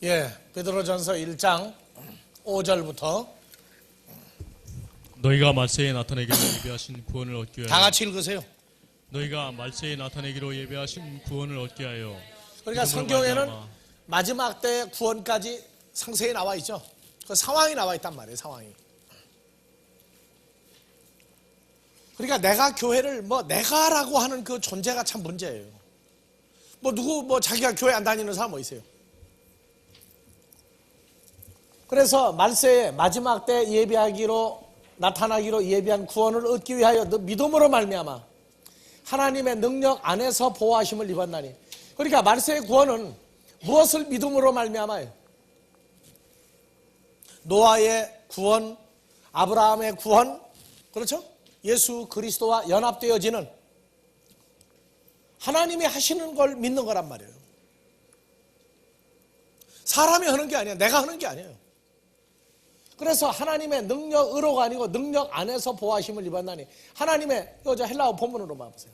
베드로전서 1장 5절부터 너희가 말세에 나타내기로 예배하신 구원을 얻기 다 위하여 같이 읽으세요. 너희가 말세에 나타내기로 예배하신 구원을 얻기 위하여 그러니까 믿음으로 성경에는 말미암아 마지막 때의 구원까지 상세히 나와 있죠. 그 상황이 나와 있단 말이에요. 상황이. 그러니까 내가 교회를 내가라고 하는 그 존재가 참 문제예요. 자기가 교회 안 다니는 사람 있어요? 그래서 말세에 마지막 때 나타나기로 예비한 구원을 얻기 위하여 믿음으로 말미암아 하나님의 능력 안에서 보호하심을 입었나니. 그러니까 말세의 구원은 무엇을 믿음으로 말미암아요? 노아의 구원, 아브라함의 구원, 그렇죠? 예수 그리스도와 연합되어지는 하나님이 하시는 걸 믿는 거란 말이에요. 사람이 하는 게 아니야. 내가 하는 게 아니에요. 그래서 하나님의 능력으로가 아니고 능력 안에서 보호하심을 입었나니. 하나님의 헬라어 본문으로 봐보세요.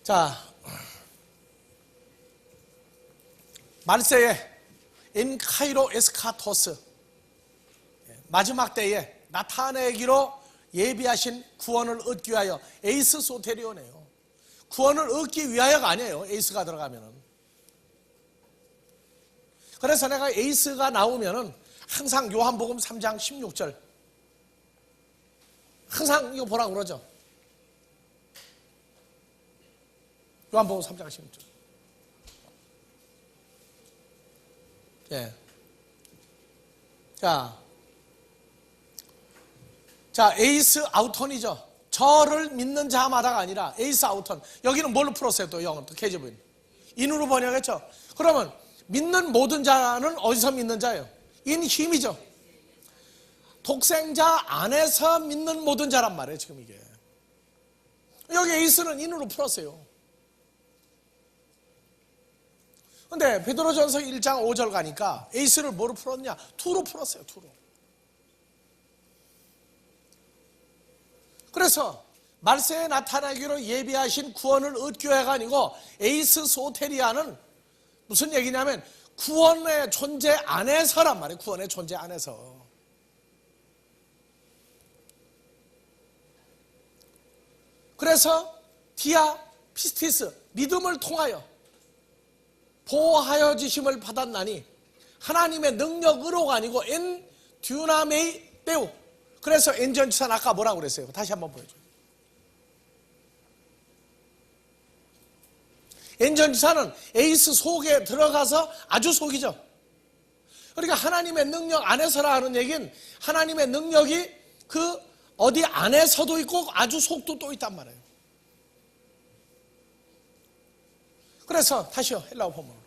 자, 말세에 인 카이로 에스카토스, 마지막 때에 나타내기로 예비하신 구원을 얻기 위하여, 에이스 소테리오네요. 구원을 얻기 위하여가 아니에요. 에이스가 들어가면은. 그래서 내가 에이스가 나오면은 항상 요한복음 3장 16절 항상 이거 보라고 그러죠. 요한복음 3장 16절. 자, 에이스 아우톤이죠. 저를 믿는 자마다가 아니라 에이스 아우톤. 여기는 뭘로 풀었어요? 또 영어, 또 KJV. 인으로 번역했죠. 그러면 믿는 모든 자는 어디서 믿는 자예요? 인 힘이죠. 독생자 안에서 믿는 모든 자란 말이에요. 지금 이게. 여기 에이스는 인으로 풀었어요. 근데 베드로전서 1장 5절 가니까 에이스를 뭐로 풀었냐? 투로 풀었어요. 투로. 그래서 말세에 나타나기로 예비하신 구원을 얻기 위해가 아니고 에이스 소테리아는 무슨 얘기냐면 구원의 존재 안에서란 말이에요. 구원의 존재 안에서. 그래서 디아 피스티스, 믿음을 통하여 보호하여 주심을 받았나니 하나님의 능력으로가 아니고 엔 듀나메이 때우. 그래서 엔전지사는 아까 뭐라고 그랬어요? 다시 한번 보여줘요. 엔전지사는 에이스 속에 들어가서 아주 속이죠. 그러니까 하나님의 능력 안에서라 하는 얘기는 하나님의 능력이 그 어디 안에서도 있고 아주 속도 또 있단 말이에요. 그래서 다시요, 헬라어 본문으로.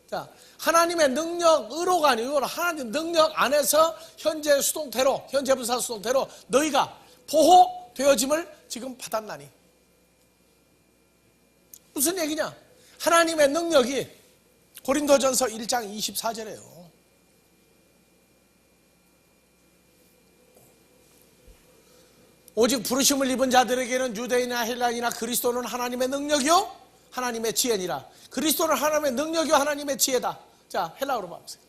자, 하나님의 능력으로가 아니고 하나님 능력 안에서 현재 수동태로, 현재 분사 수동태로 너희가 보호되어짐을 지금 받았나니. 무슨 얘기냐? 하나님의 능력이 고린도전서 1장 24절이에요. 오직 부르심을 입은 자들에게는 유대인이나 헬라인이나 그리스도는 하나님의 능력이요 하나님의 지혜니라. 그리스도는 하나님의 능력이요 하나님의 지혜다. 자, 헬라어로 봐보세요.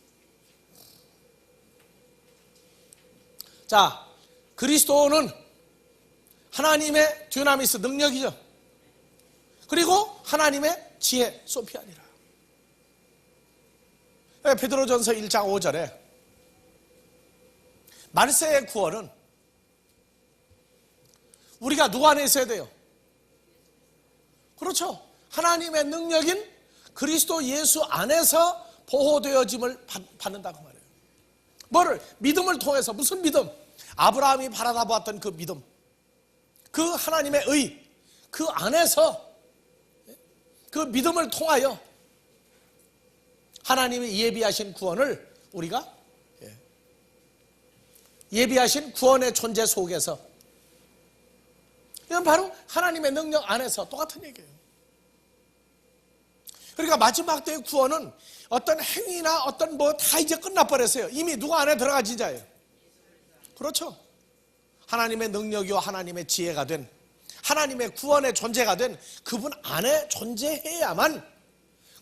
자, 그리스도는 하나님의 듀나미스 능력이죠. 그리고 하나님의 지혜 소피아니라. 베드로전서 1장 5절에 말세의 구원은 우리가 누구 안에 있어야 돼요? 그렇죠. 하나님의 능력인 그리스도 예수 안에서 보호되어짐을 받는다고 말해요. 뭐를? 믿음을 통해서. 무슨 믿음? 아브라함이 바라다 보았던 그 믿음, 그 하나님의 의, 그 안에서 그 믿음을 통하여 하나님이 예비하신 구원을 우리가 예비하신 구원의 존재 속에서, 이건 바로 하나님의 능력 안에서 똑같은 얘기예요. 그러니까 마지막 때의 구원은 어떤 행위나 어떤 다 이제 끝나버렸어요. 이미 누가 안에 들어가진 자예요. 그렇죠. 하나님의 능력이요 하나님의 지혜가 된 하나님의 구원의 존재가 된 그분 안에 존재해야만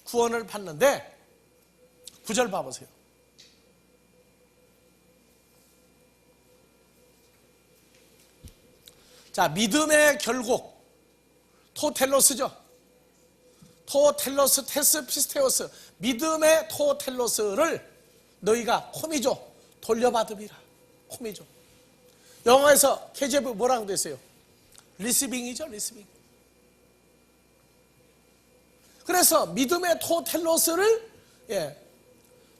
구원을 받는데 9절 봐보세요. 자, 믿음의 결국 토텔로스죠. 토텔로스 테스 피스테오스, 믿음의 토텔로스를 너희가 코미조 돌려받음이라. 코미조. 영어에서 KJV 뭐라고 됐어요? 리시빙이죠, 리시빙. 그래서 믿음의 토텔로스를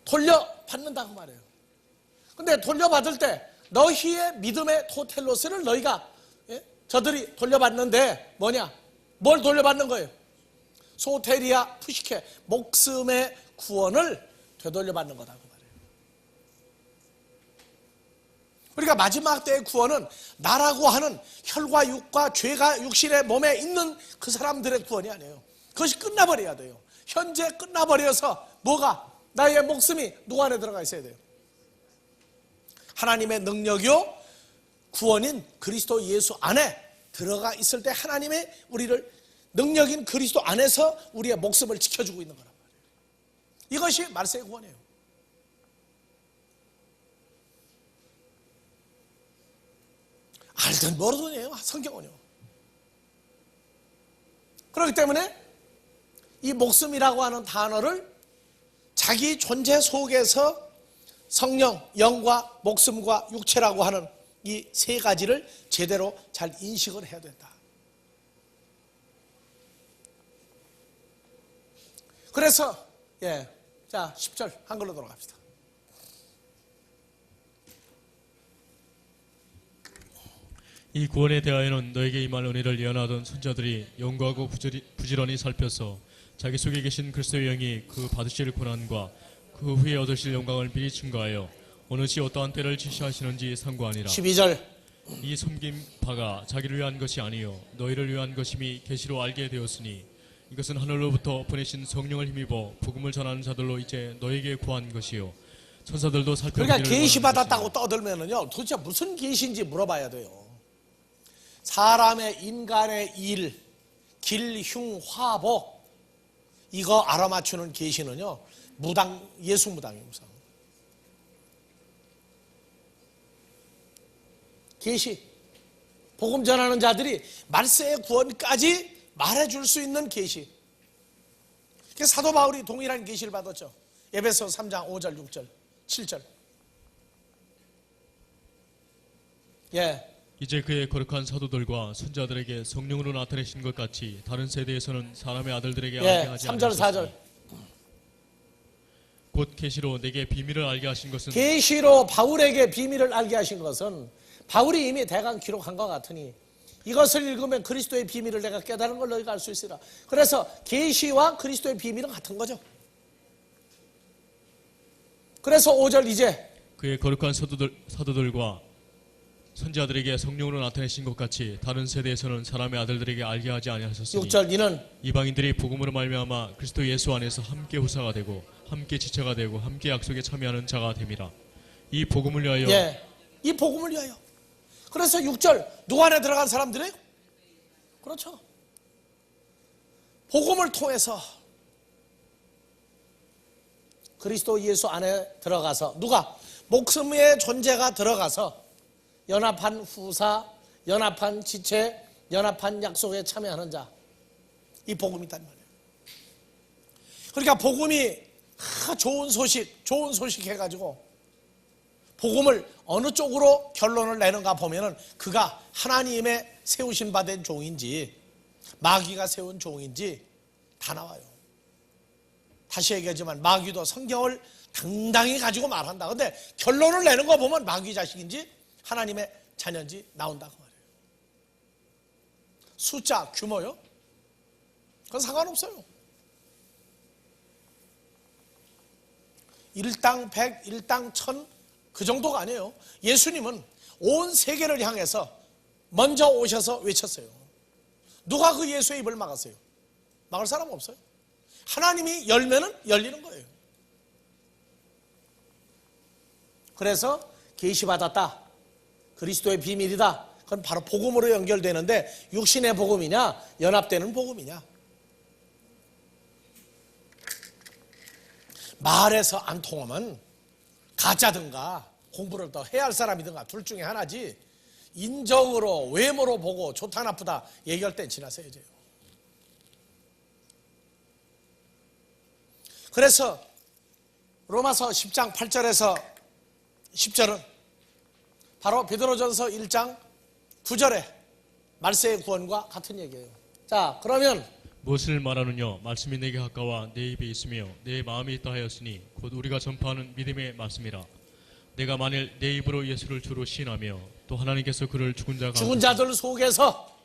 돌려받는다고 말해요. 근데 돌려받을 때 너희의 믿음의 토텔로스를 너희가 저들이 돌려받는데 뭐냐? 뭘 돌려받는 거예요? 소테리아 푸시케, 목숨의 구원을 되돌려받는 거다 그 말이에요. 그러니까 마지막 때의 구원은 나라고 하는 혈과 육과 죄가 육신의 몸에 있는 그 사람들의 구원이 아니에요. 그것이 끝나버려야 돼요. 현재 끝나버려서 뭐가? 나의 목숨이 누구 안에 들어가 있어야 돼요? 하나님의 능력이요 구원인 그리스도 예수 안에 들어가 있을 때 하나님의 우리를 능력인 그리스도 안에서 우리의 목숨을 지켜주고 있는 거란 말이에요. 이것이 말세의 구원이에요. 알든 모르든이에요. 성경은요. 그렇기 때문에 이 목숨이라고 하는 단어를 자기 존재 속에서 성령, 영과 목숨과 육체라고 하는 이 세 가지를 제대로 잘 인식을 해야 된다. 그래서 자 10절 한글로 돌아갑시다. 이 구원에 대하여는 너에게 임할 은혜를 예언하던 선자들이 연구하고 부지런히 살펴서 자기 속에 계신 그리스도의 영이 그 받으실 고난과 그 후에 얻으실 영광을 미리 증거하여 어느 시 어떠한 때를 지시하시는지 상고하니라. 12절 이 섬긴 바가 자기를 위한 것이 아니요 너희를 위한 것임이 계시로 알게 되었으니 이것은 하늘로부터 보내신 성령을 힘입어 복음을 전하는 자들로 이제 너에게 구한 것이요 천사들도 살펴보기를 그러니까 계시 원하는 받았다고 것이요. 떠들면은요 도대체 무슨 계시인지 물어봐야 돼요. 사람의 인간의 일, 길, 흉, 화보 이거 알아맞추는 계시는요 무당, 예수 무당이에요. 무당. 계시, 복음 전하는 자들이 말세의 구원까지 말해줄 수 있는 계시. 사도 바울이 동일한 계시를 받았죠. 에베소 3장 5절, 6절, 7절. 이제 그의 거룩한 사도들과 선자들에게 성령으로 나타내신 것 같이 다른 세대에서는 사람의 아들들에게 알게 하지 3절, 4절. 않으셨으니 곧 계시로 내게 비밀을 알게 하신 것은 계시로 바울에게 비밀을 알게 하신 것은 바울이 이미 대강 기록한 것 같으니 이것을 읽으면 그리스도의 비밀을 내가 깨달은 걸 너희가 알 수 있으라. 그래서 계시와 그리스도의 비밀은 같은 거죠. 그래서 5절 이제 그의 거룩한 사도들과 선지자들에게 성령으로 나타내신 것 같이 다른 세대에서는 사람의 아들들에게 알게 하지 아니하셨으니 6절 이는 이방인들이 복음으로 말미암아 그리스도 예수 안에서 함께 후사가 되고 함께 지체가 되고 함께 약속에 참여하는 자가 됨이라. 이 복음을 위하여 이 복음을 위하여. 그래서 6절 누구 안에 들어간 사람들이에요? 그렇죠. 복음을 통해서 그리스도 예수 안에 들어가서 누가? 목숨의 존재가 들어가서 연합한 후사, 연합한 지체, 연합한 약속에 참여하는 자. 이 복음이 있단 말이에요. 그러니까 복음이 좋은 소식 해가지고 복음을 어느 쪽으로 결론을 내는가 보면은 그가 하나님의 세우신 바 된 종인지 마귀가 세운 종인지 다 나와요. 다시 얘기하지만 마귀도 성경을 당당히 가지고 말한다. 근데 결론을 내는 거 보면 마귀 자식인지 하나님의 자녀인지 나온다고 말해요. 숫자, 규모요? 그건 상관없어요. 1당 100, 1당 1000 그 정도가 아니에요. 예수님은 온 세계를 향해서 먼저 오셔서 외쳤어요. 누가 그 예수의 입을 막았어요? 막을 사람 없어요. 하나님이 열면은 열리는 거예요. 그래서 계시받았다. 그리스도의 비밀이다. 그건 바로 복음으로 연결되는데 육신의 복음이냐 연합되는 복음이냐. 말해서 안 통하면 가짜든가 공부를 더 해야 할 사람이든가 둘 중에 하나지, 인정으로 외모로 보고 좋다 나쁘다 얘기할 땐 지나서야죠. 그래서 로마서 10장 8절에서 10절은 바로 베드로전서 1장 9절에 말세의 구원과 같은 얘기예요. 자, 그러면 무엇을 말하느냐? 말씀이 내게 가까워 내 입에 있으며 내 마음에 있다 하였으니 곧 우리가 전파하는 믿음의 말씀이라. 내가 만일 내 입으로 예수를 주로 시인하며 또 하나님께서 그를 죽은 자들 속에서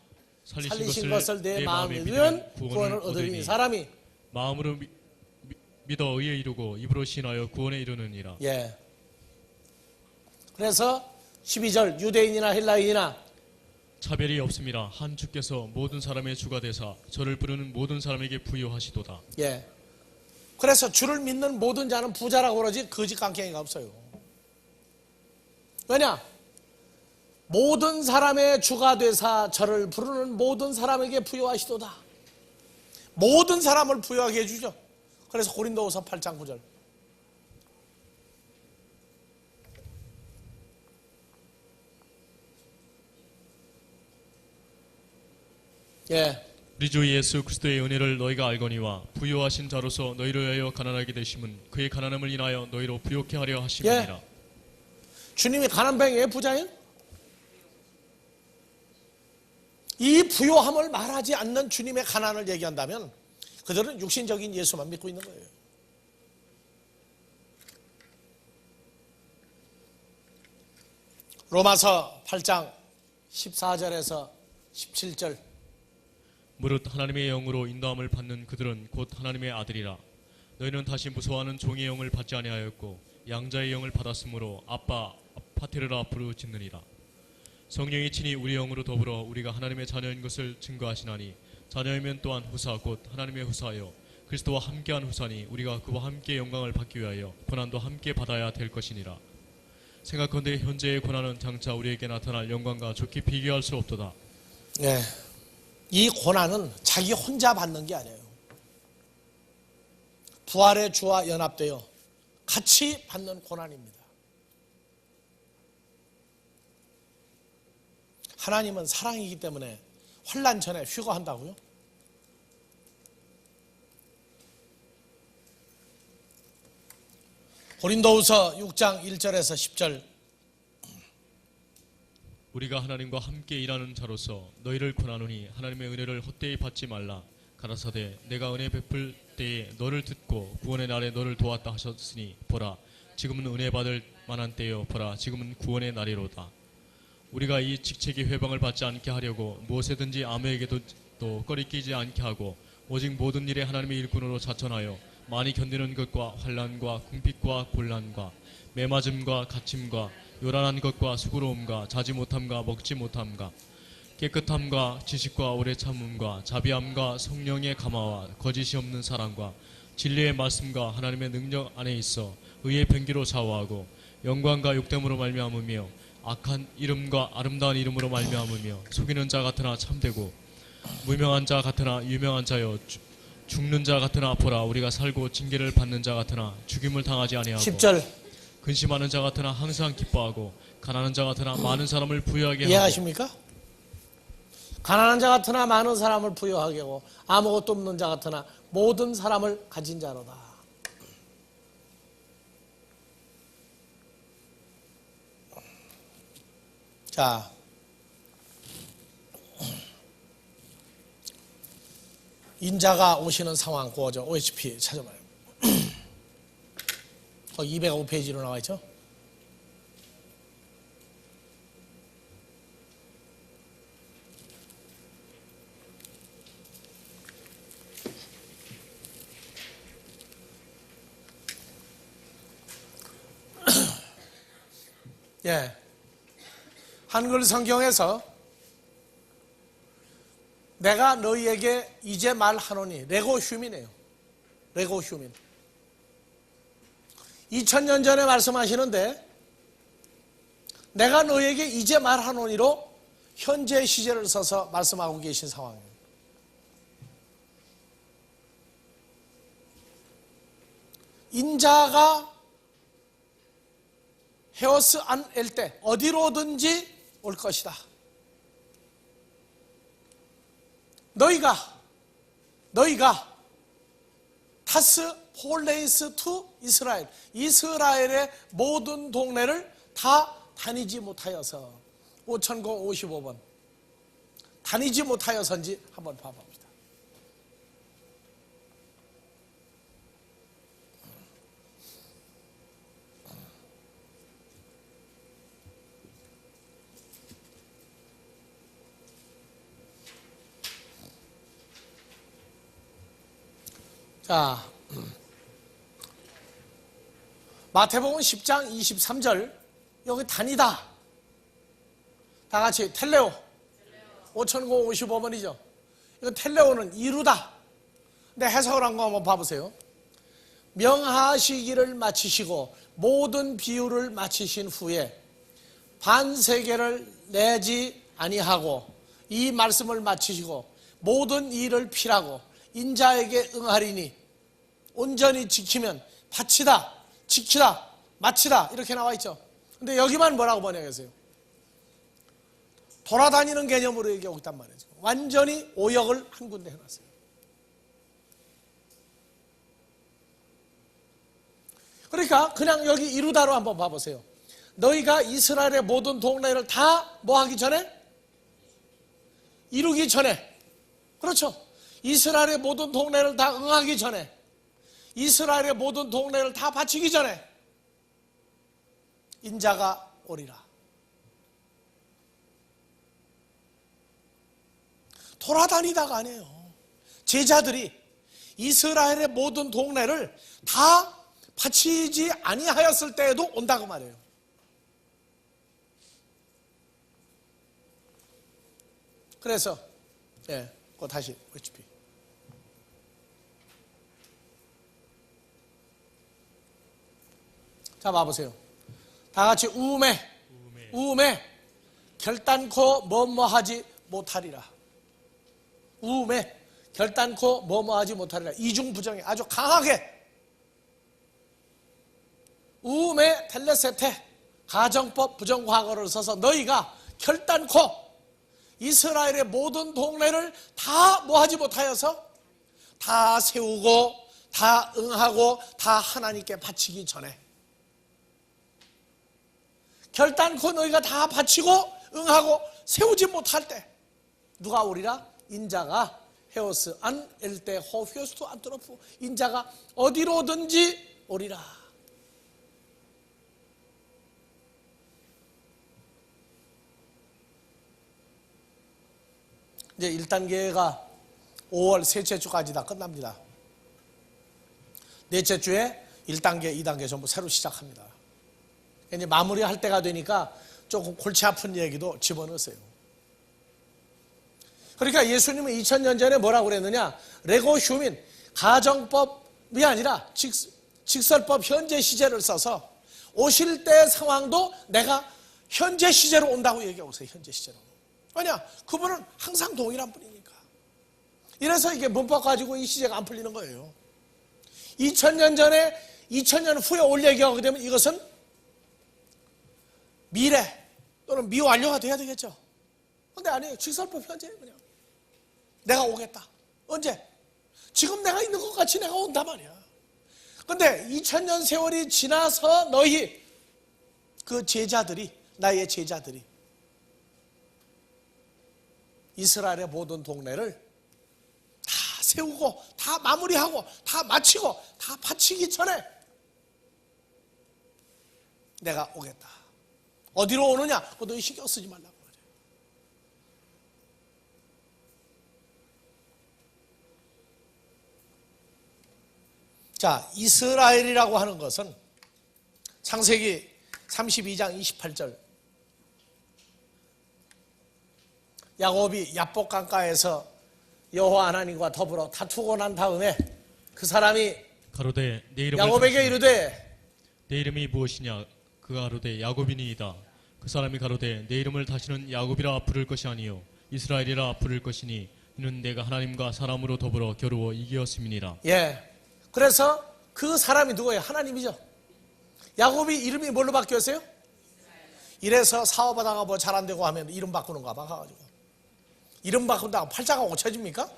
살리신 살리신 것을 내 마음에 믿으면 구원을 얻으리니 사람이 마음으로 믿어 의에 이르고 입으로 시인하여 구원에 이르느니라. 예. 그래서 12절 유대인이나 헬라인이나 차별이 없음이라. 한 주께서 모든 사람의 주가 되사 저를 부르는 모든 사람에게 부여하시도다. 예. 그래서 주를 믿는 모든 자는 부자라고 그러지 거짓 깡깽이가 없어요. 왜냐? 모든 사람의 주가 되사 저를 부르는 모든 사람에게 부여하시도다. 모든 사람을 부여하게 해주죠. 그래서 고린도후서 8장 9절. 예. 우리 주 예수 그리스도의 은혜를 너희가 알거니와 부요하신 자로서 너희로 하여 가난하게 되심은 그의 가난함을 인하여 너희로 부요케 하려 하심이니라. 예. 주님이 가난뱅이에요, 부자예요? 이 부요함을 말하지 않는 주님의 가난을 얘기한다면 그들은 육신적인 예수만 믿고 있는 거예요. 로마서 8장 14절에서 17절. 무릇 하나님의 영으로 인도함을 받는 그들은 곧 하나님의 아들이라. 너희는 다시 무서워하는 종의 영을 받지 아니하였고 양자의 영을 받았으므로 아빠 파테르라 부르짖느니라. 성령이 친히 우리 영으로 더불어 우리가 하나님의 자녀인 것을 증거하시나니 자녀이면 또한 후사 곧 하나님의 후사여 그리스도와 함께한 후사니 우리가 그와 함께 영광을 받기 위하여 고난도 함께 받아야 될 것이니라. 생각컨대 현재의 고난은 장차 우리에게 나타날 영광과 좋게 비교할 수 없도다. 네. 이 고난은 자기 혼자 받는 게 아니에요. 부활의 주와 연합되어 같이 받는 고난입니다. 하나님은 사랑이기 때문에 환난 전에 휴거한다고요? 고린도후서 6장 1절에서 10절. 우리가 하나님과 함께 일하는 자로서 너희를 권하노니 하나님의 은혜를 헛되이 받지 말라. 가라사대 내가 은혜 베풀 때에 너를 듣고 구원의 날에 너를 도왔다 하셨으니 보라 지금은 은혜 받을 만한 때요 보라 지금은 구원의 날이로다. 우리가 이 직책의 회방을 받지 않게 하려고 무엇에든지 아무에게도 또 꺼리끼지 않게 하고 오직 모든 일에 하나님의 일꾼으로 자천하여 많이 견디는 것과 환난과 궁핍과 곤란과 매맞음과 갇힘과 요란한 것과 수고로움과 자지 못함과 먹지 못함과 깨끗함과 지식과 오래 참음과 자비함과 성령의 감화와 거짓이 없는 사랑과 진리의 말씀과 하나님의 능력 안에 있어 의의 병기로 좌우하고 영광과 욕됨으로 말미암으며 악한 이름과 아름다운 이름으로 말미암으며 속이는 자 같으나 참되고 무명한 자 같으나 유명한 자여 죽는 자 같으나 보라 우리가 살고 징계를 받는 자 같으나 죽임을 당하지 아니하고 10절. 근심하는 자 같으나 항상 기뻐하고 가난한 자 같으나 많은 사람을 부유하게 하고 이해하십니까? 가난한 자 같으나 많은 사람을 부유하게 하고 아무것도 없는 자 같으나 모든 사람을 가진 자로다. 자, 인자가 오시는 상황 구어죠. OHP 찾아봐요. 205페이지로 나와 있죠. 예. 한글 성경에서 내가 너희에게 이제 말하노니 레고 휴민이에요. 레고 휴민. 2000년 전에 말씀하시는데 내가 너희에게 이제 말하노니로 현재 시제를 써서 말씀하고 계신 상황이에요. 인자가 헤오스 안 엘 때 어디로든지 올 것이다. 너희가 타스 폴레이스 투 이스라엘, 이스라엘의 모든 동네를 다 다니지 못하여서 5055번 다니지 못하여서인지 한번 봐봅니다. 자, 마태복음 10장 23절 여기 다니다. 다 같이 텔레오 5055번이죠. 이거 텔레오는 이루다. 근데 해석을 한 거 한번 봐보세요. 명하시기를 마치시고 모든 비유를 마치신 후에 반세계를 내지 아니하고 이 말씀을 마치시고 모든 일을 필하고 인자에게 응하리니 온전히 지키면 바치다, 지키다, 마치다 이렇게 나와 있죠. 근데 여기만 뭐라고 번역했어요? 돌아다니는 개념으로 얘기하고 있단 말이죠. 완전히 오역을 한 군데 해놨어요. 그러니까 그냥 여기 이루다로 한번 봐보세요. 너희가 이스라엘의 모든 동네를 다 뭐 하기 전에? 이루기 전에. 그렇죠. 이스라엘의 모든 동네를 다 응하기 전에, 이스라엘의 모든 동네를 다 바치기 전에 인자가 오리라. 돌아다니다가 아니에요. 제자들이 이스라엘의 모든 동네를 다 바치지 아니하였을 때에도 온다고 말해요. 그래서 그거 다시 HP. 자, 봐보세요. 다 같이 우음에 결단코 뭐뭐하지 못하리라. 우음에 결단코 뭐뭐하지 못하리라. 이중부정에 아주 강하게. 우음에 텔레세테 가정법 부정과거를 써서 너희가 결단코 이스라엘의 모든 동네를 다 뭐하지 못하여서 다 세우고 다 응하고 다 하나님께 바치기 전에, 결단코 너희가 다 바치고 응하고 세우지 못할 때 누가 오리라? 인자가 헤오스 안 엘테 호피오스트 안트로프, 인자가 어디로든지 오리라. 이제 1단계가 5월 셋째 주까지 다 끝납니다. 넷째 주에 1단계, 2단계 전부 새로 시작합니다. 이제 마무리할 때가 되니까 조금 골치 아픈 얘기도 집어넣으세요. 그러니까 예수님은 2000년 전에 뭐라고 그랬느냐? 레고 휴민, 가정법이 아니라 직설법 현재 시제를 써서 오실 때 상황도 내가 현재 시제로 온다고 얘기하고 있어요. 현재 시제로. 왜냐? 그분은 항상 동일한 분이니까. 이래서 이게 문법 가지고 이 시제가 안 풀리는 거예요. 2000년 전에 2000년 후에 올 얘기하게 되면 이것은 미래 또는 미완료가 돼야 되겠죠. 근데 아니에요. 직설법 현재예요. 그냥 내가 오겠다. 언제? 지금 내가 있는 것 같이 내가 온다 말이야. 근데 2000년 세월이 지나서 너희 그 제자들이, 나의 제자들이 이스라엘의 모든 동네를 다 세우고 다 마무리하고 다 마치고 다 바치기 전에 내가 오겠다. 어디로 오느냐? 그거 너희 신경 쓰지 말라고 말이에요. 자, 이스라엘이라고 하는 것은 창세기 32장 28절, 야곱이 야복 강가에서 여호와 하나님과 더불어 다투고 난 다음에 그 사람이 가로되 내 이름을 야곱에게 부르시니 이르되 내 이름이 무엇이냐? 그가 가로되 야곱이니이다. 그 사람이 가로되 내 이름을 다시는 야곱이라 부를 것이 아니요 이스라엘이라 부를 것이니 이는 내가 하나님과 사람으로 더불어 겨루어 이기었음이니라. 예. 그래서 그 사람이 누구예요? 하나님이죠. 야곱이 이름이 뭘로 바뀌었어요? 이래서 사업하다가 뭐 잘 안 되고 하면 이름 바꾸는가 봐 가지고. 이름 바꾼다고 팔자가 고쳐집니까?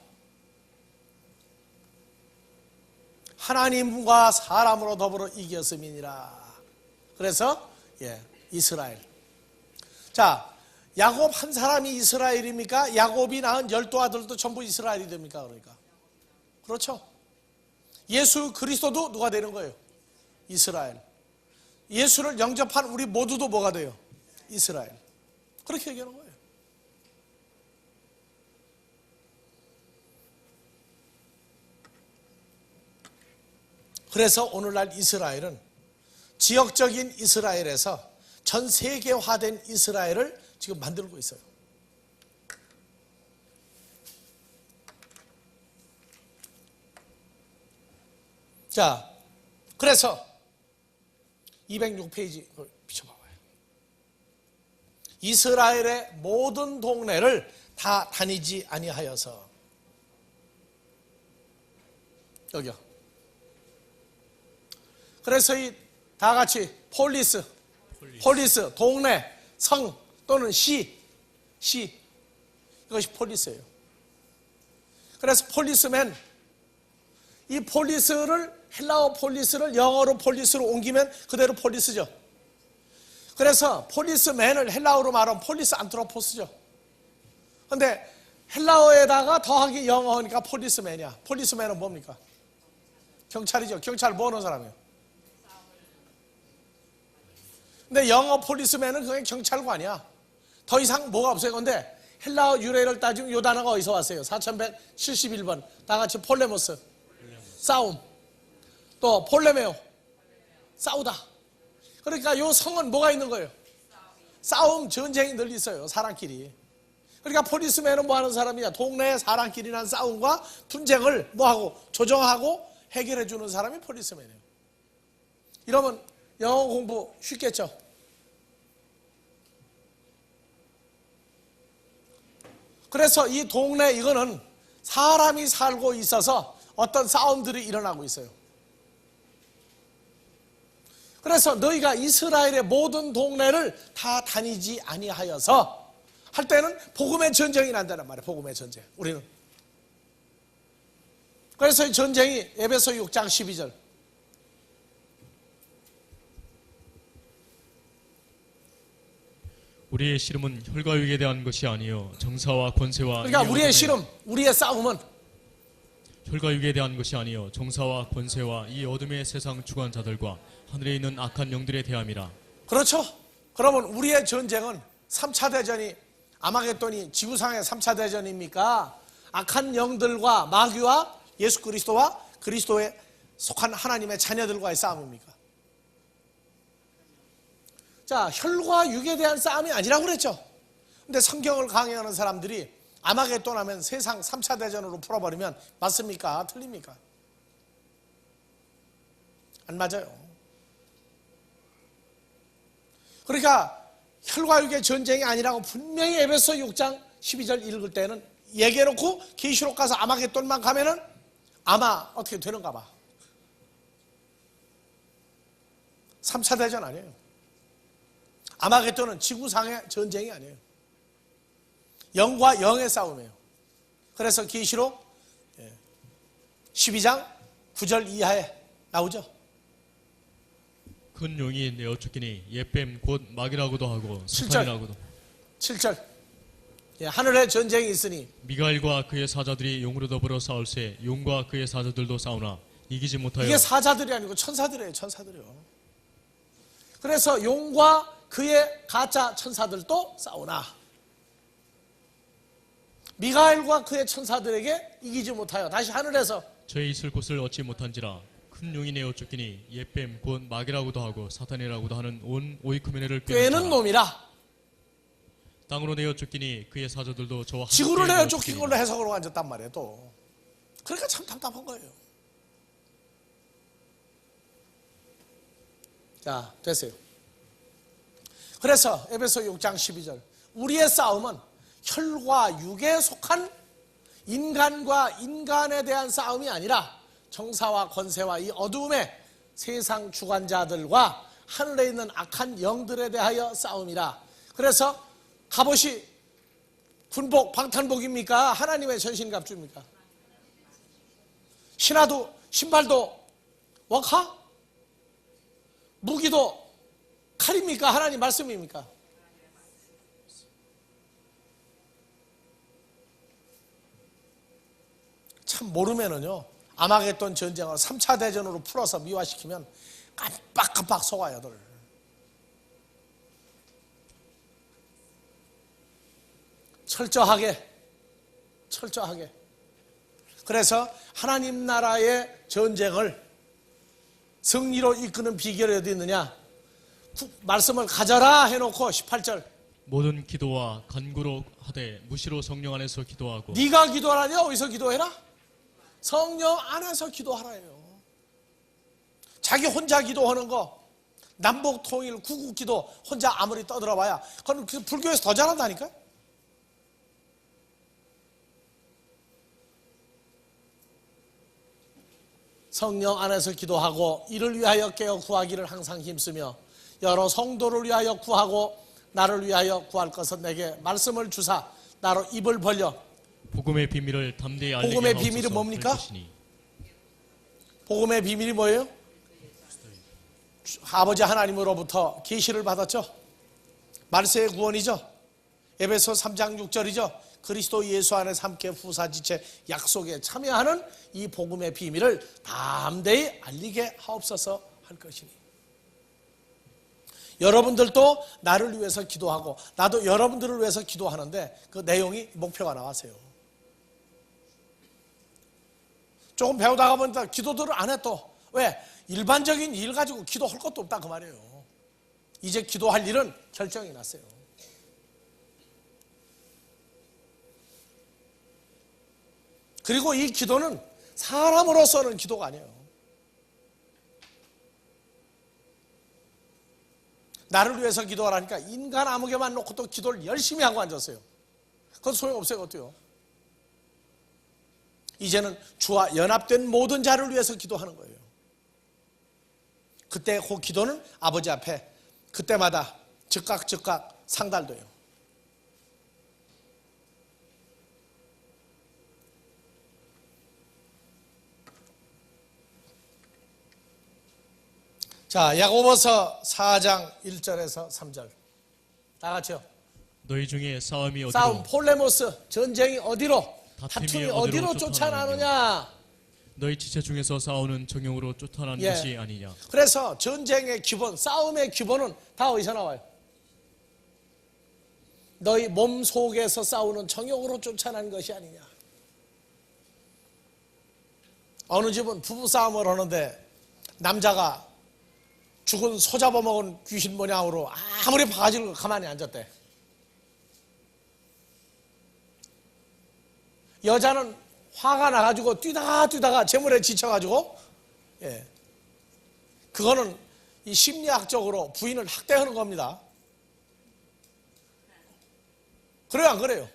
하나님과 사람으로 더불어 이겼음이니라. 그래서 이스라엘. 자, 야곱 한 사람이 이스라엘입니까? 야곱이 낳은 12 아들도 전부 이스라엘이 됩니까? 그러니까 그렇죠. 예수 그리스도도 누가 되는 거예요? 이스라엘. 예수를 영접한 우리 모두도 뭐가 돼요? 이스라엘. 그렇게 얘기하는 거예요. 그래서 오늘날 이스라엘은 지역적인 이스라엘에서 전 세계화된 이스라엘을 지금 만들고 있어요. 자, 그래서 206페이지 비춰봐봐요. 이스라엘의 모든 동네를 다 다니지 아니하여서. 여기요. 그래서 이 다 같이 폴리스, 동네, 성 또는 시 이것이 폴리스예요. 그래서 폴리스맨, 이 폴리스를 헬라어 폴리스를 영어로 폴리스로 옮기면 그대로 폴리스죠. 그래서 폴리스맨을 헬라어로 말하면 폴리스 안트로포스죠. 근데 헬라어에다가 더하기 영어니까 폴리스맨이야. 폴리스맨은 뭡니까? 경찰이죠. 경찰 뭐 하는 사람이에요? 근데 영어 폴리스맨은 그냥 경찰관이야. 더 이상 뭐가 없어요. 근데 헬라어 유래를 따지면 요 단어가 어디서 왔어요? 4171번 다 같이 폴레모스, 싸움. 또 폴레메오, 싸우다. 그러니까 요 성은 뭐가 있는 거예요? 싸움, 전쟁이 늘 있어요. 사람끼리. 그러니까 폴리스맨은 뭐 하는 사람이냐? 동네에 사람끼리 난 싸움과 분쟁을 뭐하고 조정하고 해결해 주는 사람이 폴리스맨이에요. 이러면 영어 공부 쉽겠죠? 그래서 이 동네 이거는 사람이 살고 있어서 어떤 싸움들이 일어나고 있어요. 그래서 너희가 이스라엘의 모든 동네를 다 다니지 아니하여서 할 때는 복음의 전쟁이 난다는 말이에요. 복음의 전쟁. 우리는. 그래서 이 전쟁이 에베소 6장 12절. 우리의 씨름은 혈과 육에 대한 것이 아니요 정사와 권세와 그러니까 우리의 씨름, 우리의 싸움은 혈과 육에 대한 것이 아니요 정사와 권세와 이 어둠의 세상 주관자들과 하늘에 있는 악한 영들에 대함이라. 그렇죠. 그러면 우리의 전쟁은 3차 대전이 아마겟돈이 지구상의 3차 대전입니까? 악한 영들과 마귀와 예수 그리스도와 그리스도에 속한 하나님의 자녀들과의 싸움입니까? 자, 혈과 육에 대한 싸움이 아니라고 그랬죠. 근데 성경을 강의하는 사람들이 아마겟돈 하면 세상 3차 대전으로 풀어버리면 맞습니까? 틀립니까? 안 맞아요. 그러니까 혈과 육의 전쟁이 아니라고 분명히 에베소 6장 12절 읽을 때는 얘기해놓고 계시록 가서 아마겟돈만 가면은 아마 어떻게 되는가 봐. 3차 대전 아니에요. 아마겟돈은 지구상의 전쟁이 아니에요. 영과 영의 싸움이에요. 그래서 계시록 12장 9절 이하에 나오죠. 큰 용이 내어 쫓기니 옛뱀 곧 마귀라고도 하고 7절. 사탄이라고도. 7절. 하늘에 전쟁이 있으니 미가엘과 그의 사자들이 용으로 더불어 싸울세 용과 그의 사자들도 싸우나 이기지 못하여. 이게 사자들이 아니고 천사들이에요. 천사들이요. 그래서 용과 그의 가짜 천사들도 싸우나 미가엘과 그의 천사들에게 이기지 못하여 다시 하늘에서 저의 있을 곳을 얻지 못한지라. 큰 용이 내어 쫓기니 옛뱀 곧 마귀라고도 하고 사탄이라고도 하는 온 오이쿠메네를 꿰는 놈이라. 땅으로 내어 쫓기니 그의 사자들도 저와 함께 지구를 내어 쫓긴 쫓기니라. 걸로 해석으로 앉았단 말이에요. 또 그러니까 참 답답한 거예요. 자, 됐어요. 그래서 에베소 6장 12절 우리의 싸움은 혈과 육에 속한 인간과 인간에 대한 싸움이 아니라 정사와 권세와 이 어두움의 세상 주관자들과 하늘에 있는 악한 영들에 대하여 싸움이라. 그래서 갑옷이 군복 방탄복입니까? 하나님의 전신갑주입니까? 신화도 신발도 원카? 무기도 칼입니까? 하나님 말씀입니까? 참 모르면은요 아마겟돈 전쟁을 3차 대전으로 풀어서 미화시키면 깜빡깜빡 속아요들. 철저하게 그래서 하나님 나라의 전쟁을 승리로 이끄는 비결이 어디 있느냐? 말씀을 가져라 해놓고 18절 모든 기도와 간구로 하되 무시로 성령 안에서 기도하고. 네가 기도하라냐? 어디서 기도해라? 성령 안에서 기도하라요. 자기 혼자 기도하는 거 남북 통일 구국 기도 혼자 아무리 떠들어봐야 그건 불교에서 더 잘한다니까. 성령 안에서 기도하고 이를 위하여 깨어 구하기를 항상 힘쓰며 여러 성도를 위하여 구하고 나를 위하여 구할 것은 내게 말씀을 주사 나로 입을 벌려 복음의 비밀을 담대히 알리게 복음의 하옵소서. 비밀이 뭡니까? 그러시니. 복음의 비밀이 뭐예요? 아버지 하나님으로부터 계시를 받았죠. 말세의 구원이죠. 에베소 3장 6절이죠. 그리스도 예수 안에서 함께 후사지체 약속에 참여하는 이 복음의 비밀을 담대히 알리게 하옵소서 할 것이니. 여러분들도 나를 위해서 기도하고 나도 여러분들을 위해서 기도하는데 그 내용이 목표가 나왔어요. 조금 배우다가 보니까 기도들을 안 해 또. 왜? 일반적인 일 가지고 기도할 것도 없다 그 말이에요. 이제 기도할 일은 결정이 났어요. 그리고 이 기도는 사람으로서는 기도가 아니에요. 나를 위해서 기도하라니까 인간 아무개만 놓고 또 기도를 열심히 하고 앉았어요. 그건 소용없어요. 어때요? 이제는 주와 연합된 모든 자를 위해서 기도하는 거예요. 그때 그 기도는 아버지 앞에 그때마다 즉각 상달돼요. 자, 야고보서 4장 1절에서 3절 다 같이요. 너희 중에 싸움이 어디로? 싸움, 폴레모스, 전쟁이 어디로? 다툼이 다툼이 어디로 쫓아나느냐? 너희 지체 중에서 싸우는 정욕으로 쫓아나는 예. 것이 아니냐? 그래서 전쟁의 기본, 싸움의 기본은 다 어디서 나와요? 너희 몸 속에서 싸우는 정욕으로 쫓아나는 것이 아니냐? 어느 집은 부부싸움을 하는데 남자가 죽은 소 잡아먹은 귀신 모양으로 아무리 바가지를 가만히 앉았대. 여자는 화가 나가지고 뛰다가 재물에 지쳐가지고, 예. 그거는 이 심리학적으로 부인을 학대하는 겁니다. 그래요, 안 그래요?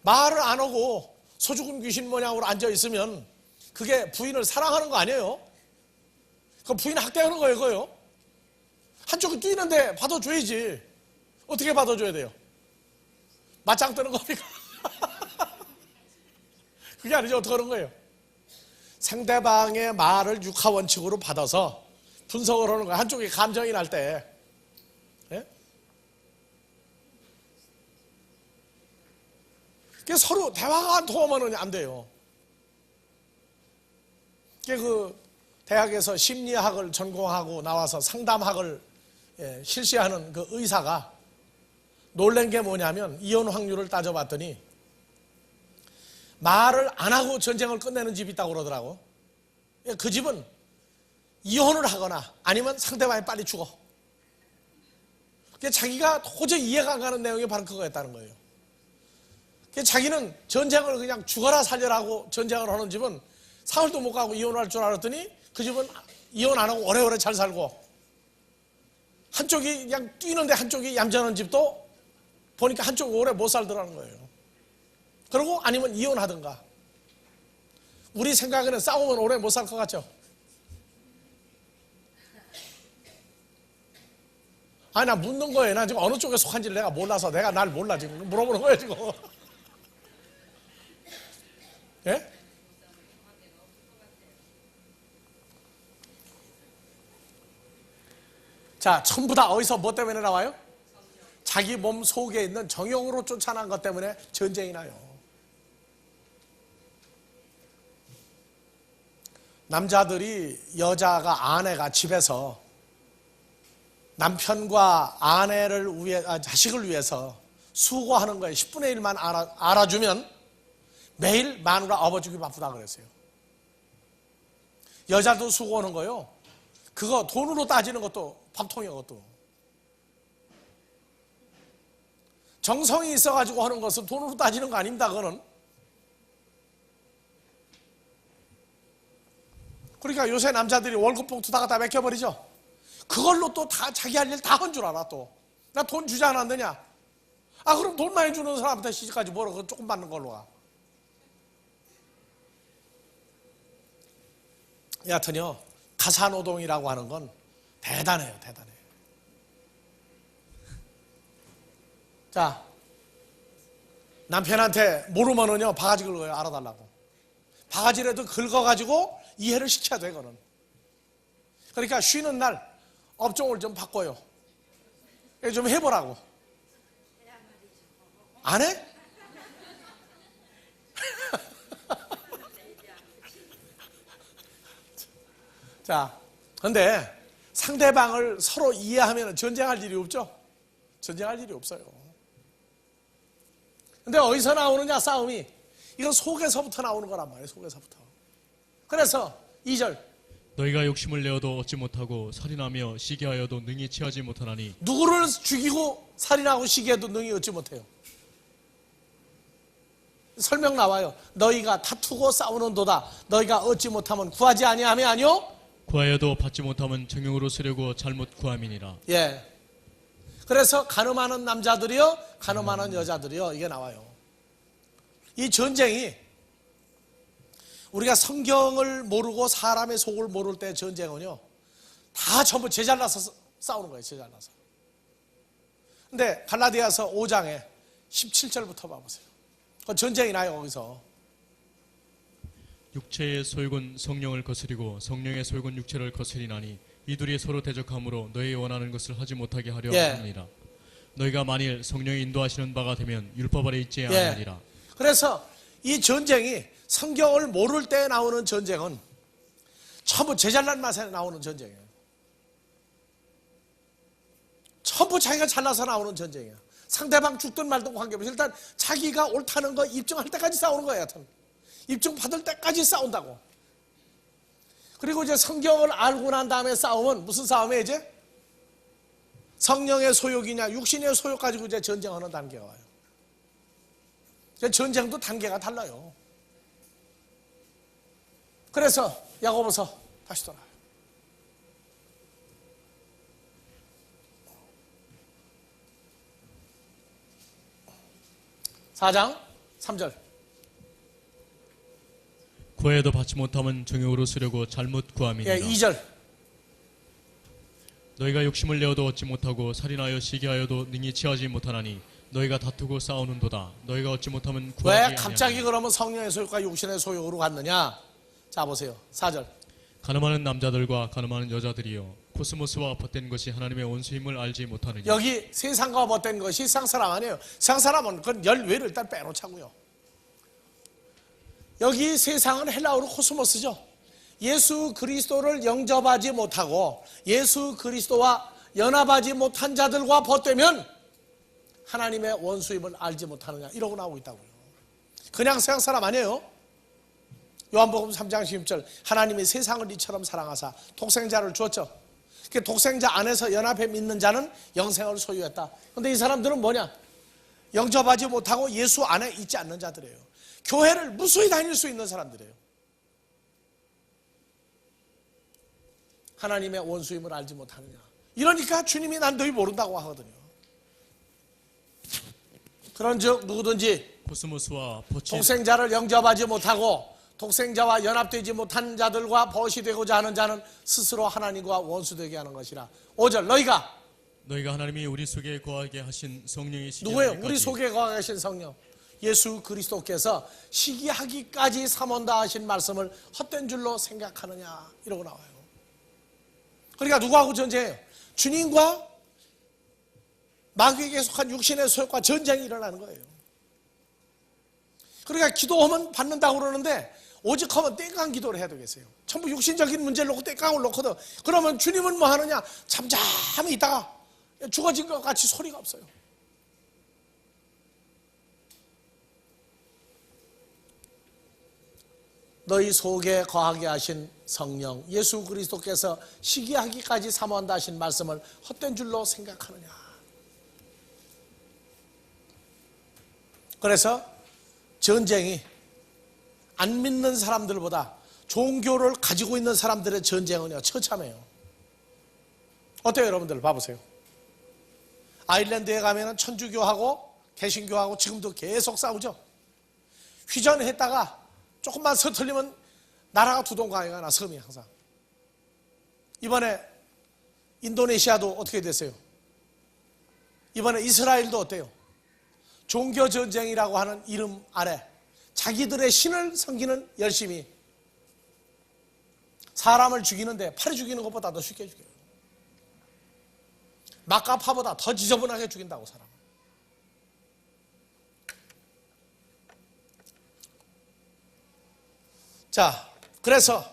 말을 안 하고 소 죽은 귀신 모양으로 앉아있으면 그게 부인을 사랑하는 거 아니에요? 그 부인 학대하는 거예요, 그거요? 한쪽이 뛰는데 받아줘야지. 어떻게 받아줘야 돼요? 맞짱 뜨는 겁니까? 그게 아니죠. 어떻게 하는 거예요? 상대방의 말을 육하원칙으로 받아서 분석을 하는 거예요. 한쪽이 감정이 날 때. 예? 서로 대화가 안 통하면 안 돼요. 그 대학에서 심리학을 전공하고 나와서 상담학을 실시하는 그 의사가 놀란 게 뭐냐면 이혼 확률을 따져봤더니 말을 안 하고 전쟁을 끝내는 집이 있다고 그러더라고. 그 집은 이혼을 하거나 아니면 상대방이 빨리 죽어. 자기가 도저히 이해가 안 가는 내용이 바로 그거였다는 거예요. 자기는 전쟁을 그냥 죽어라 살려라고 전쟁을 하는 집은 사흘도 못 가고 이혼할 줄 알았더니 그 집은 이혼 안 하고 오래오래 잘 살고. 한쪽이 그냥 뛰는데 한쪽이 얌전한 집도 보니까 한쪽이 오래 못 살더라는 거예요. 그리고 아니면 이혼하든가. 우리 생각에는 싸우면 오래 못 살 것 같죠? 아니, 나 묻는 거예요. 나 지금 어느 쪽에 속한지를 내가 몰라서 내가 날 몰라 지금 물어보는 거예요 지금. 예? 자, 전부 다 어디서 뭐 때문에 나와요? 자기 몸 속에 있는 정욕으로 쫓아난 것 때문에 전쟁이 나요. 남자들이 여자가 아내가 집에서 남편과 아내를 위해 자식을 위해서 수고하는 거에 10분의 1만 알아주면 매일 마누라 업어주기 바쁘다 그랬어요. 여자도 수고하는 거요. 그거 돈으로 따지는 것도 밥통이야. 그것도 정성이 있어가지고 하는 것은 돈으로 따지는 거 아닙니다. 그거는. 그러니까 요새 남자들이 월급 봉투 다 갖다 맡겨버리죠. 그걸로 또 다 자기 할 일 다 한 줄 알아. 또 나 돈 주지 않았느냐? 아, 그럼 돈 많이 주는 사람한테 시집까지 뭐라 그거 조금 받는 걸로 가. 여하튼요, 가사노동이라고 하는 건 대단해요. 대단해요. 자, 남편한테 모르면은요 바가지 긁어요. 알아달라고. 바가지라도 긁어가지고 이해를 시켜야 돼. 그거는. 그러니까 쉬는 날 업종을 좀 바꿔요. 좀 해보라고. 안 해? 자, 근데 상대방을 서로 이해하면 전쟁할 일이 없죠? 전쟁할 일이 없어요. 근데 어디서 나오느냐, 싸움이? 이건 속에서부터 나오는 거란 말이에요. 속에서부터. 그래서 2절, 너희가 욕심을 내어도 얻지 못하고 살인하며 시기하여도 능히 취하지 못하나니 누구를 죽이고 살인하고 시기해도 능히 얻지 못해요. 설명 나와요. 너희가 다투고 싸우는도다. 너희가 얻지 못하면 구하지 아니하며 아니요? 구하여도 받지 못하면 정욕으로 쓰려고 잘못 구함이니라. 예. 그래서 가늠하는 남자들이요, 가늠하는 여자들이요, 이게 나와요. 이 전쟁이 우리가 성경을 모르고 사람의 속을 모를 때 전쟁은요, 다 전부 제잘나서 싸우는 거예요. 제잘나서. 근데 갈라디아서 5장에 17절부터 봐보세요. 전쟁이 나요. 거기서 육체의 소욕은 성령을 거스리고 성령의 소욕은 육체를 거스리나니 이둘이 서로 대적함으로 너희 원하는 것을 하지 못하게 하려 합니다. 너희가 만일 성령이 인도하시는 바가 되면 율법 아래 있지 아니하리라. 그래서 이 전쟁이 성경을 모를 때 나오는 전쟁은 전부 제잘난 맛에 나오는 전쟁이에요. 전부 자기가 잘나서 나오는 전쟁이에요. 상대방 죽든 말든 관계없이 일단 자기가 옳다는 거 입증할 때까지 싸우는 거예요. 여튼 입증 받을 때까지 싸운다고. 그리고 이제 성경을 알고 난 다음에 싸움은 무슨 싸움이에요? 이제 성령의 소욕이냐 육신의 소욕 가지고 이제 전쟁하는 단계가 와요. 전쟁도 단계가 달라요. 그래서 야고보서 다시 돌아요. 4장 3절. 구하여도 받지 못하면 정욕으로 쓰려고 잘못 구함이니라. 2절. 너희가 욕심을 내어도 얻지 못하고 살인하여 시기하여도 능히 취하지 못하나니 너희가 다투고 싸우는도다. 너희가 얻지 못하면 구하지 왜 갑자기 그러면 성령의 소욕과 육신의 소욕으로 갔느냐? 자 보세요. 4절. 가늠하는 남자들과 가늠하는 여자들이여 코스모스와 벗된 것이 하나님의 원수임을 알지 못하느냐. 여기 세상과 벗된 것이 세상 사람 아니에요. 세상 사람은 그건 열외를 일단 빼놓자고요. 여기 세상은 헬라어로 코스모스죠. 예수 그리스도를 영접하지 못하고 예수 그리스도와 연합하지 못한 자들과 벗되면 하나님의 원수임을 알지 못하느냐 이러고 나오고 있다고요. 그냥 세상 사람 아니에요. 요한복음 3장 16절 하나님이 세상을 이처럼 사랑하사 독생자를 주었죠. 그 독생자 안에서 연합해 믿는 자는 영생을 소유했다. 그런데 이 사람들은 뭐냐? 영접하지 못하고 예수 안에 있지 않는 자들이에요. 교회를 무수히 다닐 수 있는 사람들이에요. 하나님의 원수임을 알지 못하느냐. 이러니까 주님이 난 너희 모른다고 하거든요. 그런즉 누구든지 코스모스와 포치 독생자를 영접하지 못하고 독생자와 연합되지 못한 자들과 벗이 되고자 하는 자는 스스로 하나님과 원수되게 하는 것이라. 5절 너희가 하나님이 우리 속에 거하게 하신 성령이 누구예요? 시기하기까지 우리 속에 거하게 하신 성령 예수 그리스도께서 시기하기까지 삼원다 하신 말씀을 헛된 줄로 생각하느냐 이러고 나와요. 그러니까 누구하고 전쟁해요? 주님과 마귀에게 속한 육신의 소욕과 전쟁이 일어나는 거예요. 그러니까 기도하면 받는다고 그러는데 오직 하면 땡깡 기도를 해야 되겠어요. 전부 육신적인 문제를 놓고 땡깡을 놓거든. 그러면 주님은 뭐 하느냐? 잠잠히 있다가 죽어진 것 같이 소리가 없어요. 너희 속에 거하게 하신 성령 예수 그리스도께서 시기하기까지 사모한다 하신 말씀을 헛된 줄로 생각하느냐. 그래서 전쟁이 안 믿는 사람들보다 종교를 가지고 있는 사람들의 전쟁은요 처참해요. 어때요 여러분들? 봐보세요. 아일랜드에 가면 천주교하고 개신교하고 지금도 계속 싸우죠. 휘전했다가 조금만 서툴리면 나라가 두동강이가 나. 섬이 항상. 이번에 인도네시아도 어떻게 됐어요? 이번에 이스라엘도 어때요? 종교전쟁이라고 하는 이름 아래 자기들의 신을 섬기는 열심히 사람을 죽이는데 팔이 죽이는 것보다 더 쉽게 죽여요. 막가파보다 더 지저분하게 죽인다고 사람을. 자, 그래서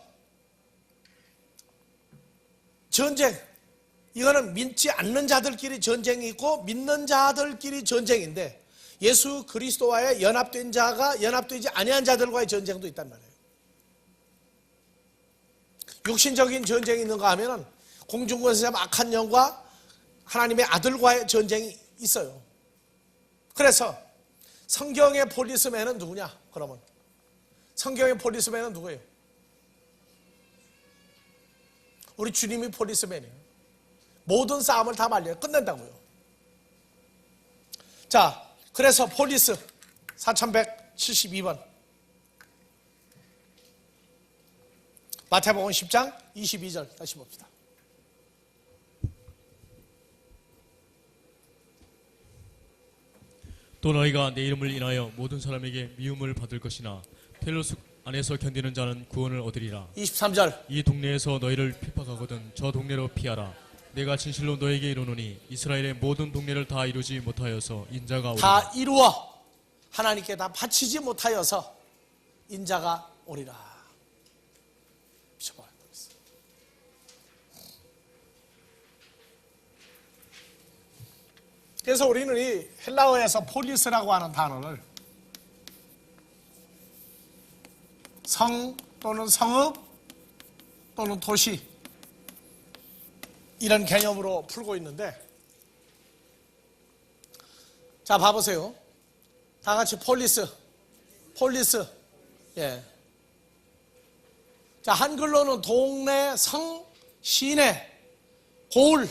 전쟁 이거는 믿지 않는 자들끼리 전쟁이 있고 믿는 자들끼리 전쟁인데 예수 그리스도와의 연합된 자가 연합되지 아니한 자들과의 전쟁도 있단 말이에요. 육신적인 전쟁이 있는가 하면은 공중권세자 악한 영과 하나님의 아들과의 전쟁이 있어요. 그래서 성경의 폴리스맨은 누구냐? 그러면 성경의 폴리스맨은 누구예요? 우리 주님이 폴리스맨이에요. 모든 싸움을 다 말려요. 끝낸다고요. 자, 그래서 폴리스 4172번 마태복음 10장 22절 다시 봅시다. 또 너희가 내 이름을 인하여 모든 사람에게 미움을 받을 것이나 텔로스 안에서 견디는 자는 구원을 얻으리라. 23절 이 동네에서 너희를 핍박하거든 저 동네로 피하라. 내가 진실로 너에게 이르노니 이스라엘의 모든 동네를 다 이루지 못하여서 인자가 오리라. 다 이루어 하나님께 다 바치지 못하여서 인자가 오리라. 그래서 우리는 이 헬라어에서 폴리스라고 하는 단어를 성 또는 성읍 또는 도시 이런 개념으로 풀고 있는데, 자 봐보세요. 다 같이 폴리스. 예. 자 한글로는 동네, 성, 시내, 고을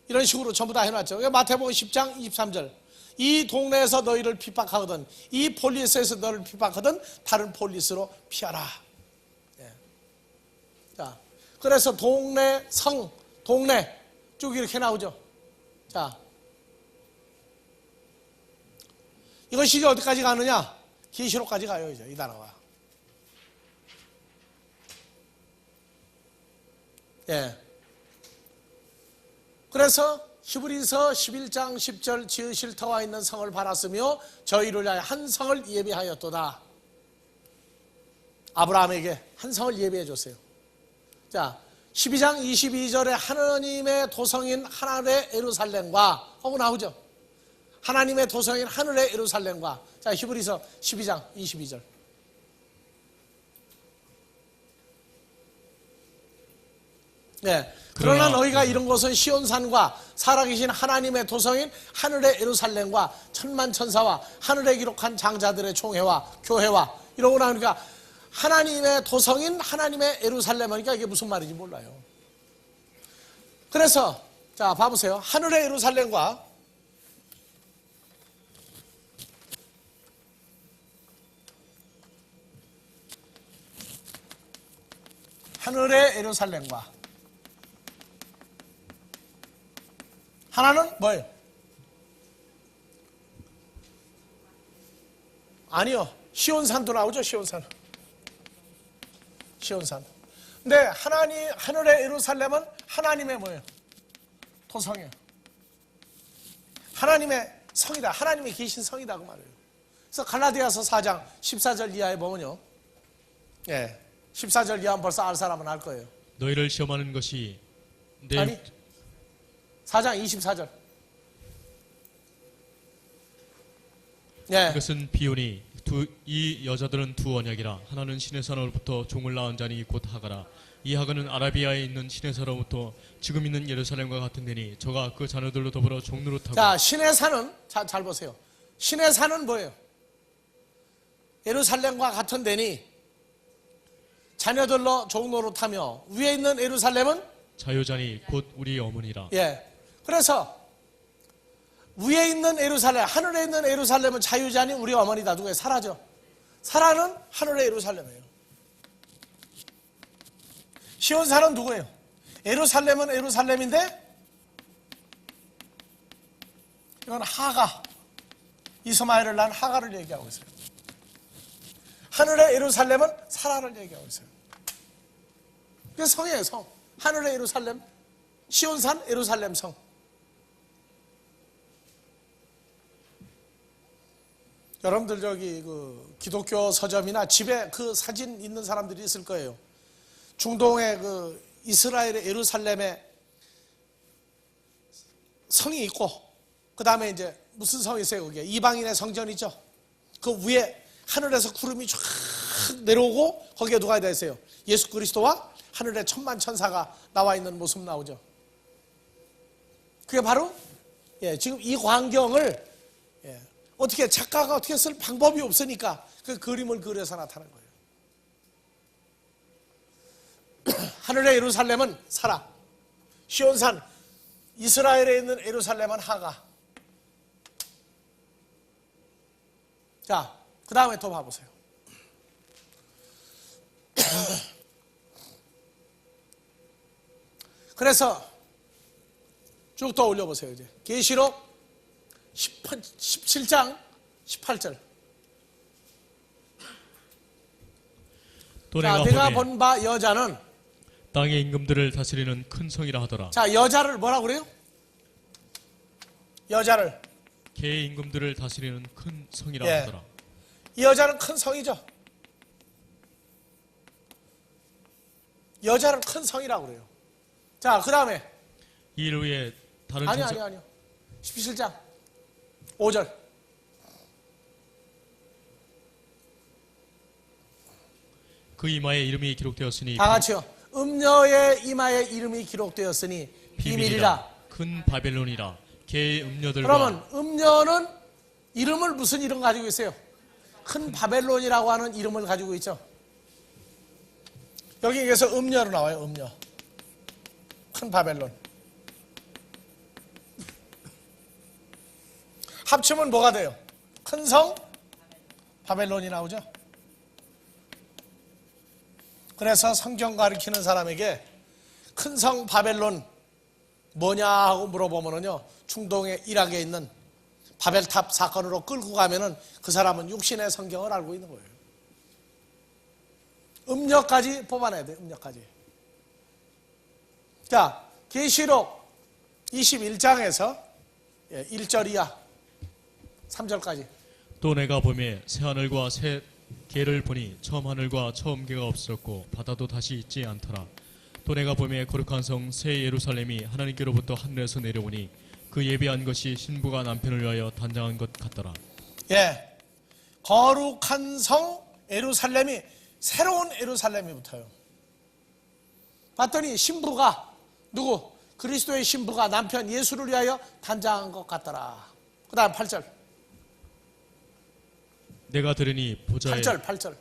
이런 식으로 전부 다 해놨죠. 마태복음 10장 23절. 이 동네에서 너희를 핍박하거든, 이 폴리스에서 너를 핍박하거든 다른 폴리스로 피하라. 예. 자, 그래서 동네, 성, 동네 쭉 이렇게 나오죠. 자, 이것이 이제 어디까지 가느냐? 계시록까지 가요, 이제 이 단어가. 예. 그래서 히브리서 11장 10절 지으실 터와 있는 성을 바랐으며 저희를 위하여 한 성을 예비하였도다. 아브라함에게 한 성을 예비해 줬어요. 자, 12장 22절에 하나님의 도성인 하늘의 예루살렘과 하고 나오죠. 하나님의 도성인 하늘의 예루살렘과. 자, 히브리서 12장 22절. 네. 그러나 너희가 이런 것은 시온산과 살아계신 하나님의 도성인 하늘의 예루살렘과 천만 천사와 하늘에 기록한 장자들의 총회와 교회와 이러고 나오니까 하나님의 도성인 하나님의 예루살렘 하니까 이게 무슨 말인지 몰라요. 그래서 자, 봐보세요. 하늘의 예루살렘과 하늘의 예루살렘과 하나는 뭐예요? 아니요. 시온산도 나오죠. 시온산. 근데 하늘의 예루살렘은 하나님의 뭐예요? 토성이에요. 하나님의 성이다. 하나님이 계신 성이다 그 말이에요. 그래서 갈라디아서 4장 14절 이하에 보면요. 14절 이하면 벌써 알 사람은 알 거예요. 너희를 시험하는 것이 아니 4장 24절. 이것은 비오니 이 여자들은 두 언약이라. 하나는 신의 산으로부터 종을 낳은 자니 곧 하가라. 이 하가는 아라비아에 있는 신의 산으로부터 지금 있는 예루살렘과 같은 데니 저가 그 자녀들로 더불어 종로로 타고. 자, 신의 산은 잘 보세요. 신의 산은 뭐예요? 예루살렘과 같은 데니 자녀들로 종로로 타며 위에 있는 예루살렘은 자유자니 곧 우리 어머니라. 그래서 위에 있는 예루살렘, 하늘에 있는 예루살렘은 자유자니 우리 어머니다. 누구예요? 사라죠. 사라는 하늘의 예루살렘이에요. 시온산은 누구예요? 예루살렘은 예루살렘인데 이건 하가, 이스마엘을 낳은 하가를 얘기하고 있어요. 하늘의 예루살렘은 사라를 얘기하고 있어요. 그게 성이에요, 성. 하늘의 예루살렘, 시온산 예루살렘 성. 여러분들 저기 그 기독교 서점이나 집에 그 사진 있는 사람들이 있을 거예요. 중동의 그 이스라엘의 예루살렘에 성이 있고, 그 다음에 이제 무슨 성이 있어요? 그게 이방인의 성전이죠. 그 위에 하늘에서 구름이 쫙 내려오고 거기에 누가 되어 있어요? 예수 그리스도와 하늘의 천만 천사가 나와 있는 모습 나오죠. 그게 바로 지금 이 광경을 어떻게 작가가 어떻게 쓸 방법이 없으니까 그 그림을 그려서 나타낸 거예요. 하늘의 예루살렘은 사라, 시온산 이스라엘에 있는 예루살렘은 하가. 자, 그 다음에 또 봐보세요. 그래서 쭉 더 올려보세요. 이제 계시록 17장 18절. 또 자, 내가 본 바 여자는 땅의 임금들을 다스리는 큰 성이라 하더라. 자, 여자를 뭐라고 그래요? 여자를 개의 임금들을 다스리는 큰 성이라 하더라. 이 여자는 큰 성이죠. 여자를 큰 성이라고 그래요. 자, 그 다음에 이 일 후에 다른 아니요 17장 5절. 그 이마에 이름이 기록되었으니 다 같이요. 음녀의 이마에 이름이 기록되었으니 비밀이라. 큰 바벨론이라. 개의 음녀들과. 그러면 음녀는 이름을 무슨 이름 가지고 있어요? 큰 바벨론이라고 하는 이름을 가지고 있죠. 여기에서 음녀로 나와요. 음녀. 큰 바벨론. 합치면 뭐가 돼요? 큰 성 바벨론이 나오죠. 그래서 성경 가르치는 사람에게 큰 성 바벨론 뭐냐 하고 물어보면요, 중동의 이락에 있는 바벨탑 사건으로 끌고 가면은 그 사람은 육신의 성경을 알고 있는 거예요. 음력까지 뽑아내야 돼요. 음력까지. 자, 계시록 21장에서 1절 이하 3절까지. 또 내가 보매 새 하늘과 새 개를 보니 처음 하늘과 처음 개가 없었고 바다도 다시 있지 않더라. 또 내가 보매 거룩한 성 새 예루살렘이 하나님께로부터 하늘에서 내려오니 그 예비한 것이 신부가 남편을 위하여 단장한 것 같더라. 거룩한 성 예루살렘이 새로운 예루살렘이 붙어요. 봤더니 신부가 누구? 그리스도의 신부가 남편 예수를 위하여 단장한 것 같더라. 그 다음 8절. 내가 들으니 보좌에 8절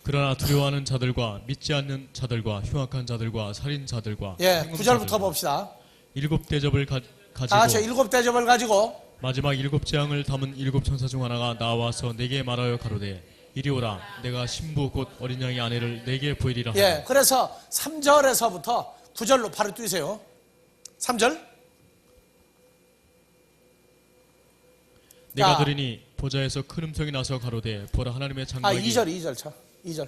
그러나 두려워하는 자들과 믿지 않는 자들과 흉악한 자들과 살인자들과 예, 행음자들과 9절부터 봅시다. 일곱 대접을 다 가지고 같이 일곱 대접을 가지고 마지막 일곱 재앙을 담은 일곱 천사 중 하나가 나와서 내게 말하여 가로되 이리 오라 내가 신부 곧 어린 양의 아내를 내게 보이리라 하고 예, 그래서 3절에서부터 9절로 바로 뛰세요. 3절. 내가 자. 들으니 보좌에서 큰 음성이 나서 가로되 보라 하나님의 장막이 2절 쳐. 2절.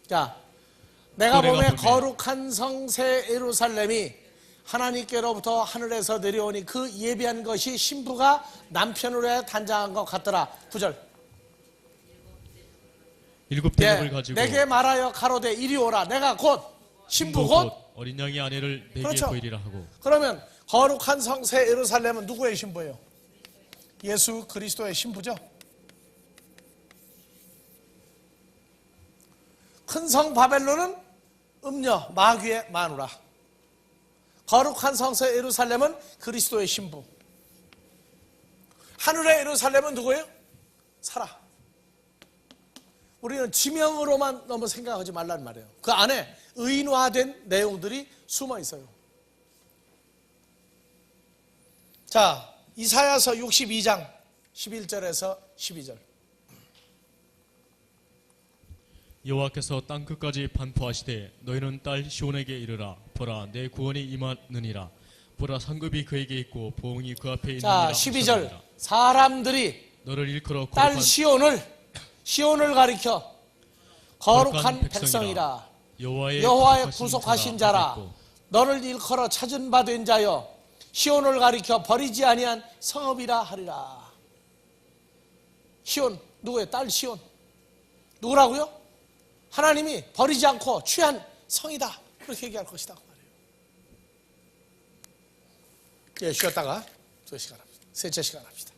자, 내가 또 내가 보면 보매. 거룩한 성새 예루살렘이 하나님께로부터 하늘에서 내려오니 그 예비한 것이 신부가 남편으로 단장한 것 같더라. 9절. 일곱 대접을 예, 가지고 내게 말하여 가로되 이리 오라. 내가 곧 신부 곧. 어린 양의 아내를 내게 그렇죠. 보이리라 하고 그러면 거룩한 성새 예루살렘은 누구의 신부예요? 예수 그리스도의 신부죠. 큰 성 바벨론은 음녀 마귀의 마누라. 거룩한 성새 예루살렘은 그리스도의 신부. 하늘의 예루살렘은 누구예요? 사라. 우리는 지명으로만 너무 생각하지 말라는 말이에요. 그 안에 의인화된 내용들이 숨어 있어요. 자, 이사야서 62장 11절에서 12절. 여호와께서 땅 끝까지 반포하시되 너희는 딸 시온에게 이르라 보라 내 구원이 임하느니라 보라 상급이 그에게 있고 보응이 그 앞에 있느니라 자, 12절. 하셨느니라. 사람들이 너를 일컬어 딸 거룩한 시온을 가리켜 거룩한 백성이라. 백성이라 여호와의 구속하신 자라 하겠고 너를 일컬어 찾은 바 된 자여 시온을 가리켜 버리지 아니한 성읍이라 하리라. 시온 누구예요? 딸 시온 누구라고요? 하나님이 버리지 않고 취한 성이다 그렇게 얘기할 것이다 그 말이에요. 예, 쉬었다가 2시간 합시다. 세차 시간 합시다.